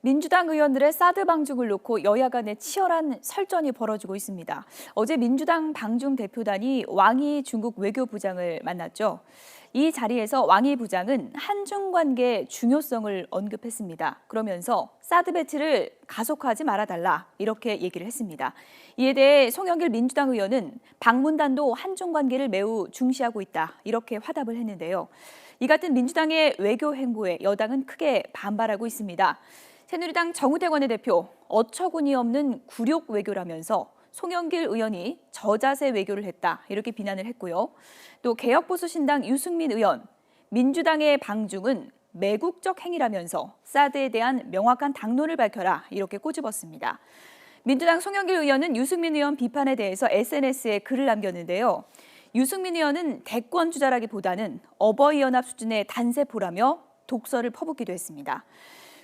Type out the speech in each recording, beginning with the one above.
민주당 의원들의 사드 방중을 놓고 여야 간의 치열한 설전이 벌어지고 있습니다. 어제 민주당 방중 대표단이 왕이 중국 외교부장을 만났죠. 이 자리에서 왕이 부장은 한중 관계의 중요성을 언급했습니다. 그러면서 사드 배치를 가속화하지 말아달라 이렇게 얘기를 했습니다. 이에 대해 송영길 민주당 의원은 방문단도 한중 관계를 매우 중시하고 있다 이렇게 화답을 했는데요. 이 같은 민주당의 외교 행보에 여당은 크게 반발하고 있습니다. 새누리당 정우택 원내대표 어처구니 없는 굴욕 외교라면서 송영길 의원이 저자세 외교를 했다 이렇게 비난을 했고요. 또 개혁보수신당 유승민 의원 민주당의 방중은 매국적 행위라면서 사드에 대한 명확한 당론을 밝혀라 이렇게 꼬집었습니다. 민주당 송영길 의원은 유승민 의원 비판에 대해서 SNS에 글을 남겼는데요. 유승민 의원은 대권 주자라기보다는 어버이연합 수준의 단세포라며 독설을 퍼붓기도 했습니다.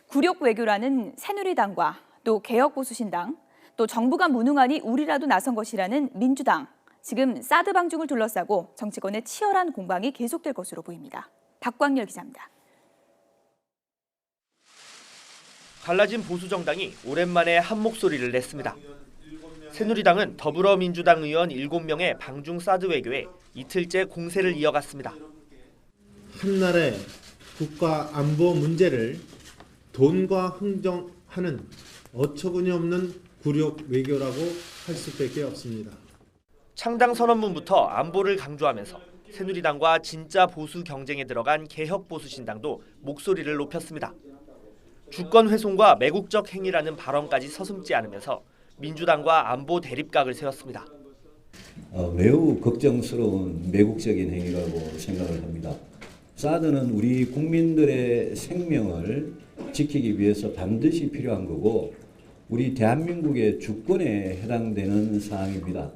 굴욕 외교라는 새누리당과 또 개혁보수신당, 또 정부가 무능하니 우리라도 나선 것이라는 민주당. 지금 사드 방중을 둘러싸고 정치권의 치열한 공방이 계속될 것으로 보입니다. 박광열 기자입니다. 갈라진 보수정당이 오랜만에 한 목소리를 냈습니다. 새누리당은 더불어민주당 의원 7명의 방중 사드 외교에 이틀째 공세를 이어갔습니다. 한나라의 국가 안보 문제를 돈과 흥정하는 어처구니 없는 굴욕 외교라고 할 수밖에 없습니다. 창당 선언문부터 안보를 강조하면서 새누리당과 진짜 보수 경쟁에 들어간 개혁보수신당도 목소리를 높였습니다. 주권 훼손과 매국적 행위라는 발언까지 서슴지 않으면서 민주당과 안보 대립각을 세웠습니다. 매우 걱정스러운 매국적인 행위라고 생각을 합니다. 사드는 우리 국민들의 생명을 지키기 위해서 반드시 필요한 거고 우리 대한민국의 주권에 해당되는 사항입니다.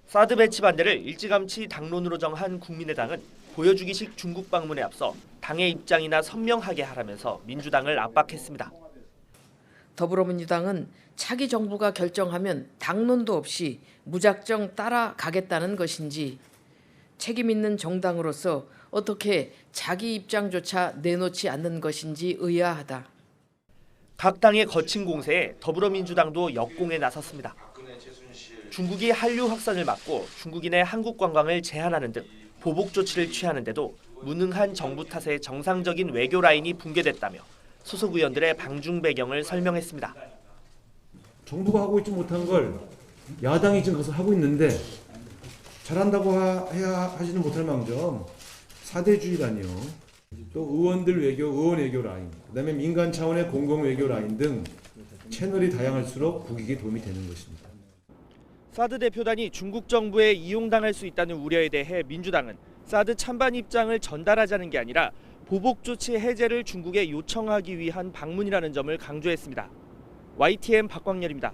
사드 배치 반대를 일찌감치 당론으로 정한 국민의당은 보여주기식 중국 방문에 앞서 당의 입장이나 선명하게 하라면서 민주당을 압박했습니다. 더불어민주당은 차기 정부가 결정하면 당론도 없이 무작정 따라가겠다는 것인지 책임 있는 정당으로서 어떻게 자기 입장조차 내놓지 않는 것인지 의아하다. 각 당의 거친 공세에 더불어민주당도 역공에 나섰습니다. 중국이 한류 확산을 막고 중국인의 한국 관광을 제한하는 등 보복 조치를 취하는데도 무능한 정부 탓에 정상적인 외교 라인이 붕괴됐다며 소속 의원들의 방중 배경을 설명했습니다. 정부가 하고 있지 못한 걸 야당이 지금 가서 하고 있는데 잘한다고 해야 하지는 못할 망정 사대주의라니요. 또 의원들 외교, 의원 외교 라인, 그다음에 민간 차원의 공공 외교 라인 등 채널이 다양할수록 국익에 도움이 되는 것입니다. 사드 대표단이 중국 정부에 이용당할 수 있다는 우려에 대해 민주당은 사드 찬반 입장을 전달하자는 게 아니라 보복 조치 해제를 중국에 요청하기 위한 방문이라는 점을 강조했습니다. YTN 박광열입니다.